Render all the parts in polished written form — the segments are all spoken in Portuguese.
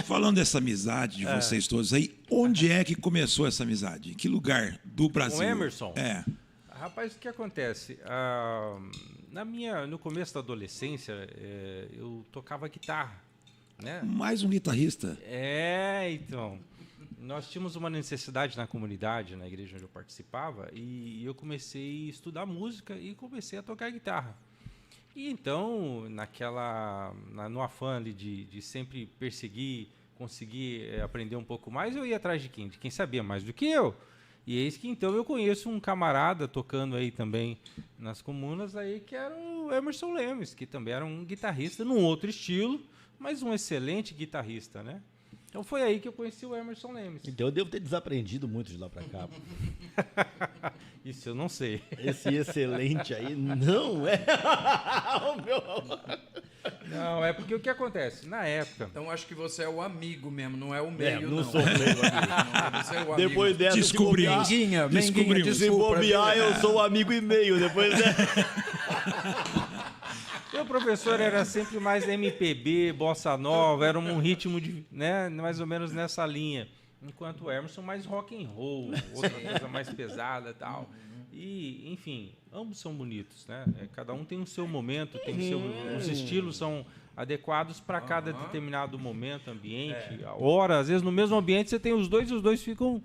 Falando dessa amizade de vocês todos aí, onde é que começou essa amizade? Em que lugar do Brasil? Com o Emerson? É. Rapaz, o que acontece? No começo da adolescência, eu tocava guitarra, né? Mais um guitarrista. Então. Nós tínhamos uma necessidade na comunidade, na igreja onde eu participava, e eu comecei a estudar música e comecei a tocar guitarra. E então, no afã ali de sempre perseguir, conseguir aprender um pouco mais, eu ia atrás de quem? De quem sabia mais do que eu. E eis que então eu conheço um camarada tocando aí também nas comunas, aí, que era o Emerson Lemes, que também era um guitarrista num outro estilo, mas um excelente guitarrista, né? Então foi aí que eu conheci o Emerson Lemes. Então eu devo ter desaprendido muito de lá pra cá. Isso eu não sei. Esse excelente aí não é o meu. Não, é porque o que acontece? Na época... Então acho que você é o amigo mesmo, não é o meio, não sou o meio amigo. Não, você é o amigo. Depois dessa, Descobrimos. Menguinha, se bobear, eu sou o amigo e meio. Depois Meu professor era sempre mais MPB, bossa nova, era um ritmo de, né, mais ou menos nessa linha. Enquanto o Emerson mais rock and roll, outra coisa mais pesada e tal. E, enfim, ambos são bonitos, né? Cada um tem o seu momento, os estilos são adequados para cada determinado momento, ambiente, a hora. Às vezes no mesmo ambiente você tem os dois e os dois ficam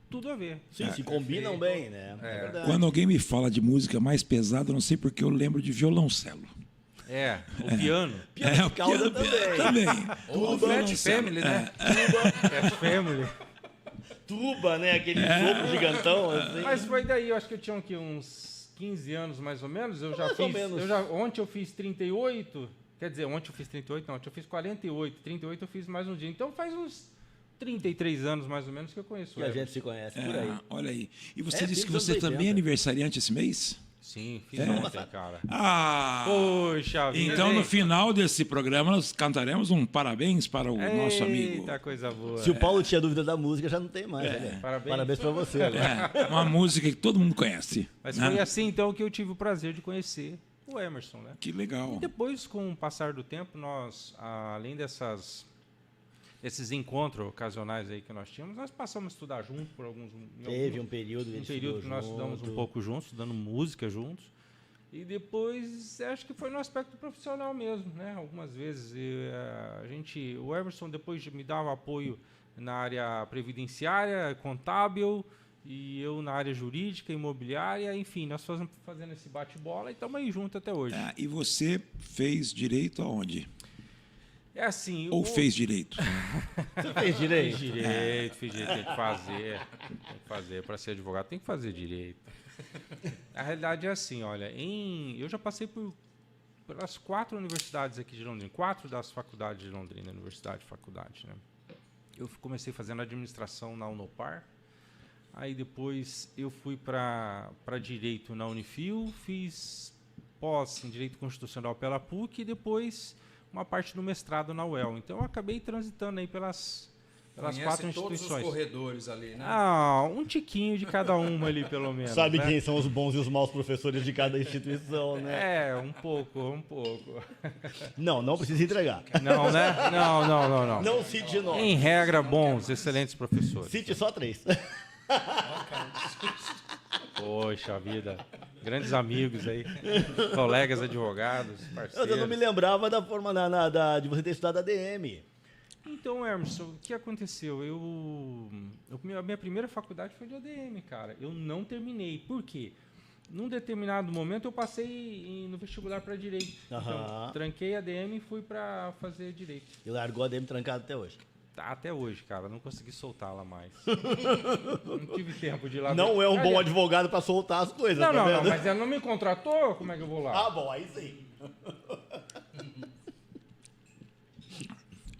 tudo a ver. sim, se combinam bem, né? É verdade. Quando alguém me fala de música mais pesada, eu não sei porque eu lembro de violoncelo. O piano. O piano também. O Fat Family, né? Fat Family. Tuba, né? Aquele sopro gigantão. Assim. Mas foi daí, eu acho que eu tinha uns 15 anos mais ou menos. Ontem eu fiz 38. Quer dizer, ontem eu fiz 38, não, ontem eu fiz 48. 38 eu fiz mais um dia. Então faz uns 33 anos mais ou menos que eu conheço E a gente se conhece por aí. Olha aí. E você disse que dos você anos também é 80. aniversariante esse mês? Sim, fiz ontem, cara. Poxa vida. Então, no final desse programa, nós cantaremos um parabéns para o nosso amigo. Eita, coisa boa. Se o Paulo tinha dúvida da música, já não tem mais. Né? Parabéns para você. Agora. Uma música que todo mundo conhece. Mas foi assim, então, que eu tive o prazer de conhecer o Emerson, né? Que legal. E depois, com o passar do tempo, nós, além esses encontros ocasionais aí que nós tínhamos, nós passamos a estudar junto por Teve um período que nós estudamos um pouco juntos, estudando música juntos. E depois, acho que foi no aspecto profissional mesmo, né? Algumas vezes o Emerson depois me dava apoio na área previdenciária, contábil, e eu na área jurídica, imobiliária, enfim, nós fazendo esse bate-bola e estamos aí juntos até hoje. E você fez direito aonde? É assim... Ou fez direito? Você fez direito? Fiz direito, tem que fazer. Para ser advogado tem que fazer direito. A realidade é assim, olha, eu já passei pelas 4 universidades aqui de Londrina, 4 das faculdades de Londrina, universidade, faculdade, né? Eu comecei fazendo administração na Unopar, aí depois eu fui para direito na Unifil, fiz pós em direito constitucional pela PUC e depois uma parte do mestrado na UEL. Então eu acabei transitando aí pelas 4 instituições. Todos os corredores ali, né? Um tiquinho de cada uma ali, pelo menos. Sabe, né? Quem são os bons e os maus professores de cada instituição, né? Um pouco. Não precisa entregar. Não, né? Não. Não cite nós. Em regra, bons, excelentes professores. Cite só 3. Poxa vida. Grandes amigos aí. Colegas advogados, parceiros. Eu não me lembrava da forma de você ter estudado ADM. Então, Emerson, o que aconteceu? A minha primeira faculdade foi de ADM, cara. Eu não terminei. Por quê? Num determinado momento eu passei no vestibular para direito. Então, tranquei ADM e fui para fazer direito. E largou a ADM trancado até hoje. Tá, até hoje, cara. Não consegui soltá-la mais. Não tive tempo de ir lá. Não é um bom advogado para soltar as coisas, não, tá não, vendo? não, mas ela não me contratou, como é que eu vou lá? Bom, aí sim.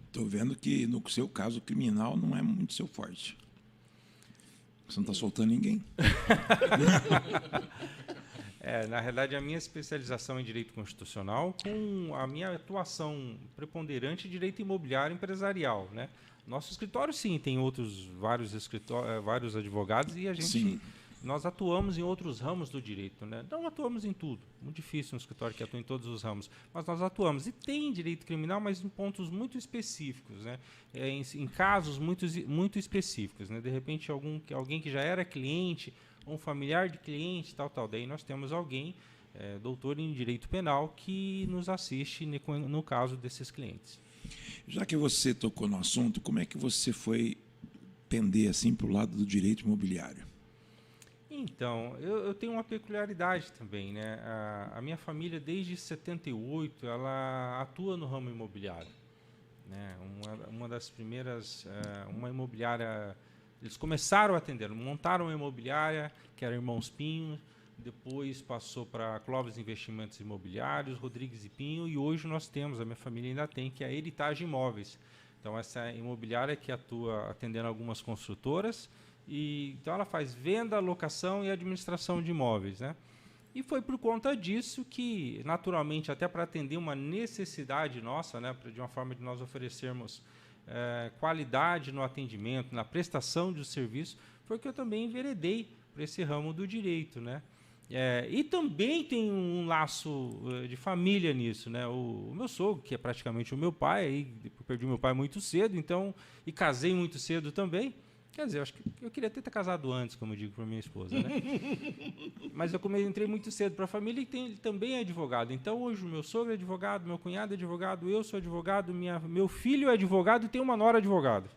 Estou vendo que, no seu caso, criminal não é muito seu forte. Você não está soltando ninguém. Na realidade, a minha especialização em direito constitucional com a minha atuação preponderante em direito imobiliário empresarial, né? Nosso escritório, sim, tem vários advogados e a gente Nós atuamos em outros ramos do direito, né? Não atuamos em tudo. Muito difícil um escritório que atua em todos os ramos. Mas nós atuamos. E tem direito criminal, mas em pontos muito específicos, né? Em casos muito específicos, né? De repente, alguém que já era cliente, um familiar de cliente, tal. Daí nós temos alguém, doutor em direito penal, que nos assiste no caso desses clientes. Já que você tocou no assunto, como é que você foi pender assim para o lado do direito imobiliário? Então, eu tenho uma peculiaridade também, né? A minha família, desde 78, ela atua no ramo imobiliário, né? Uma das primeiras, uma imobiliária, eles começaram a atender, montaram uma imobiliária, que era Irmãos Pinho, depois passou para Clóvis Investimentos Imobiliários, Rodrigues e Pinho, e hoje nós temos, a minha família ainda tem, que é a Heritage Imóveis. Então, essa imobiliária que atua atendendo algumas construtoras, então ela faz venda, locação e administração de imóveis, né? E foi por conta disso que, naturalmente, até para atender uma necessidade nossa, né, de uma forma de nós oferecermos qualidade no atendimento, na prestação de serviço, foi que eu também enveredei para esse ramo do direito, né? E também tem um laço de família nisso, né? O meu sogro, que é praticamente o meu pai, aí perdi meu pai muito cedo, então, e casei muito cedo também. Quer dizer, eu acho que eu queria ter casado antes, como eu digo para minha esposa, né? Mas eu entrei muito cedo para a família e ele também é advogado. Então, hoje, o meu sogro é advogado, meu cunhado é advogado, eu sou advogado, meu filho é advogado e tem uma nora advogado.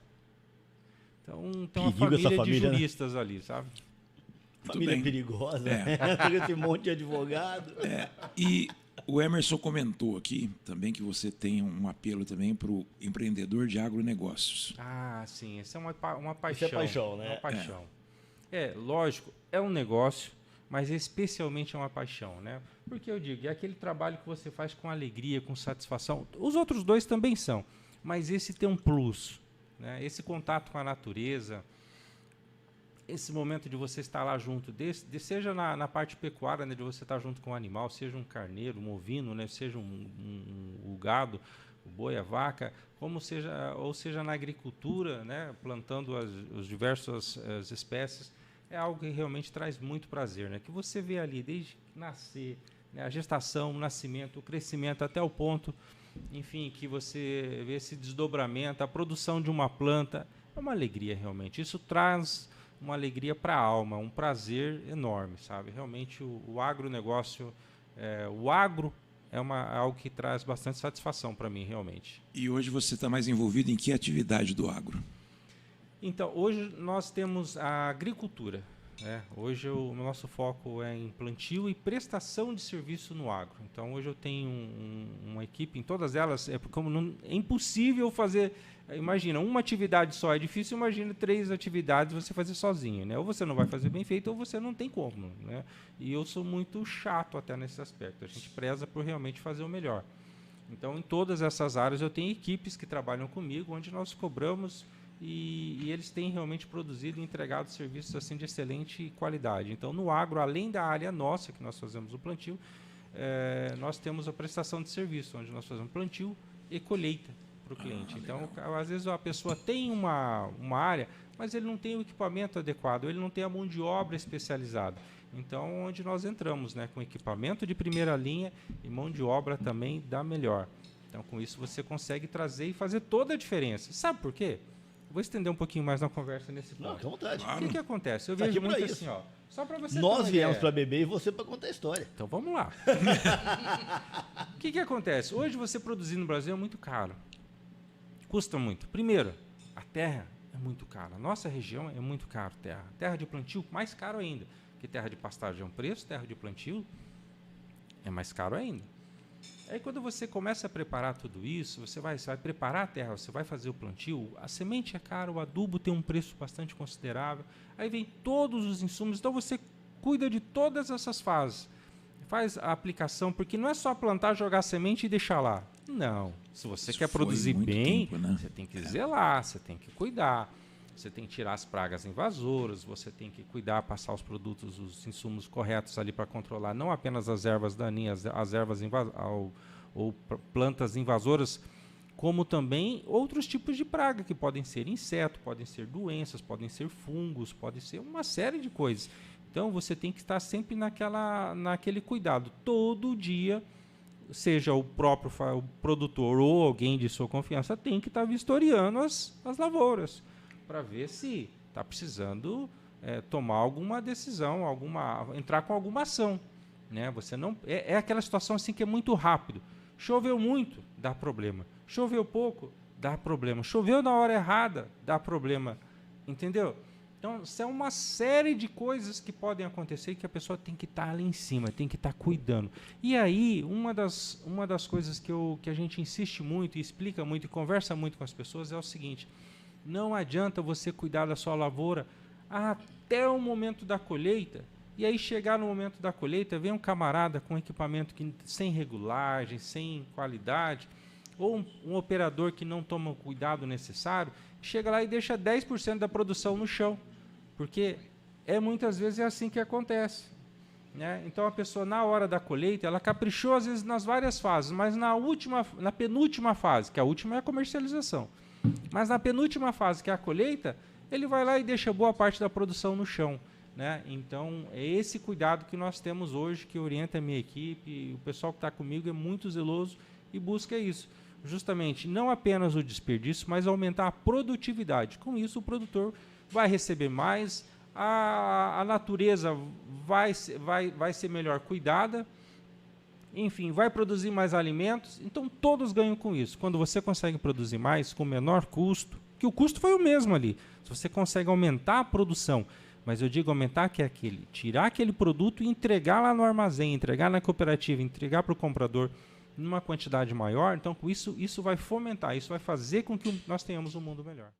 Então, tem uma família de juristas, né, ali, sabe? Família perigosa, né? Esse monte de advogado. E o Emerson comentou aqui também que você tem um apelo também para o empreendedor de agronegócios. Ah, sim. Essa é uma paixão. Isso é paixão, né? É uma paixão. Lógico, é um negócio, mas especialmente é uma paixão, né? Porque eu digo, é aquele trabalho que você faz com alegria, com satisfação. Os outros dois também são, mas esse tem um plus, né? Esse contato com a natureza, esse momento de você estar lá junto, seja na parte pecuária, né, de você estar junto com o animal, seja um carneiro, um ovino, né, seja o gado, o boi, a vaca, ou seja na agricultura, né, plantando as diversas espécies, é algo que realmente traz muito prazer, né, que você vê ali desde nascer, né, a gestação, o nascimento, o crescimento, até o ponto, enfim, que você vê esse desdobramento, a produção de uma planta, é uma alegria realmente. Isso traz uma alegria para a alma, um prazer enorme, sabe? Realmente o agronegócio, o agro é algo que traz bastante satisfação para mim, realmente. E hoje você está mais envolvido em que atividade do agro? Então, hoje nós temos a agricultura, né? Hoje o nosso foco é em plantio e prestação de serviço no agro. Então, hoje eu tenho uma equipe, em todas elas, é impossível fazer. Imagina, uma atividade só é difícil, imagina 3 atividades você fazer sozinho, né? Ou você não vai fazer bem feito, ou você não tem como, né? E eu sou muito chato até nesse aspecto. A gente preza por realmente fazer o melhor. Então, em todas essas áreas, eu tenho equipes que trabalham comigo, onde nós cobramos e eles têm realmente produzido e entregado serviços assim de excelente qualidade. Então, no agro, além da área nossa, que nós fazemos o plantio, nós temos a prestação de serviço, onde nós fazemos plantio e colheita para o cliente. Então, às vezes a pessoa tem uma área, mas ele não tem o equipamento adequado, ele não tem a mão de obra especializada. Então, onde nós entramos, né, com equipamento de primeira linha e mão de obra também da melhor. Então, com isso você consegue trazer e fazer toda a diferença. Sabe por quê? Vou estender um pouquinho mais na conversa nesse ponto. Não, fica à vontade. O que acontece? Eu Tá vejo aqui muito pra assim, ó. Só para você Nós ter viemos uma para ideia. beber e você para contar a história. Então vamos lá. O que acontece? Hoje você produzir no Brasil é muito caro. Custa muito. Primeiro, a terra é muito cara. Nossa região é muito caro terra. Terra de plantio, mais caro ainda. Porque terra de pastagem é um preço, terra de plantio é mais caro ainda. Aí quando você começa a preparar tudo isso, você vai preparar a terra, você vai fazer o plantio, a semente é cara, o adubo tem um preço bastante considerável, aí vem todos os insumos, então você cuida de todas essas fases. Faz a aplicação, porque não é só plantar, jogar a semente e deixar lá. Não. Se você quer produzir bem, tempo, né? você tem que zelar, você tem que cuidar. Você tem que tirar as pragas invasoras, você tem que cuidar, passar os produtos, os insumos corretos ali para controlar não apenas as ervas daninhas, as ervas ou plantas invasoras, como também outros tipos de praga, que podem ser inseto, podem ser doenças, podem ser fungos, podem ser uma série de coisas. Então, você tem que estar sempre naquele cuidado. Todo dia, seja o próprio o produtor ou alguém de sua confiança, tem que estar vistoriando as lavouras para ver se está precisando tomar alguma decisão, entrar com alguma ação. Né? Você não, é aquela situação assim que é muito rápido. Choveu muito, dá problema. Choveu pouco, dá problema. Choveu na hora errada, dá problema. Entendeu? Então, isso é uma série de coisas que podem acontecer que a pessoa tem que estar ali em cima, tem que estar cuidando. E aí, uma das coisas que a gente insiste muito, e explica muito, e conversa muito com as pessoas é o seguinte: não adianta você cuidar da sua lavoura até o momento da colheita, e aí chegar no momento da colheita, vem um camarada com equipamento sem regulagem, sem qualidade, ou um operador que não toma o cuidado necessário, chega lá e deixa 10% da produção no chão, porque muitas vezes é assim que acontece. Né? Então a pessoa, na hora da colheita, ela caprichou às vezes nas várias fases, mas na penúltima fase, que a última é a comercialização, mas na penúltima fase, que é a colheita, ele vai lá e deixa boa parte da produção no chão. Né? Então, é esse cuidado que nós temos hoje, que orienta a minha equipe, o pessoal que está comigo é muito zeloso e busca isso. Justamente, não apenas o desperdício, mas aumentar a produtividade. Com isso, o produtor vai receber mais, a natureza vai ser melhor cuidada, enfim, vai produzir mais alimentos. Então, todos ganham com isso. Quando você consegue produzir mais com menor custo, que o custo foi o mesmo ali, se você consegue aumentar a produção, mas eu digo aumentar, que é tirar aquele produto e entregar lá no armazém, entregar na cooperativa, entregar para o comprador numa quantidade maior. Então, com isso vai fomentar, isso vai fazer com que nós tenhamos um mundo melhor.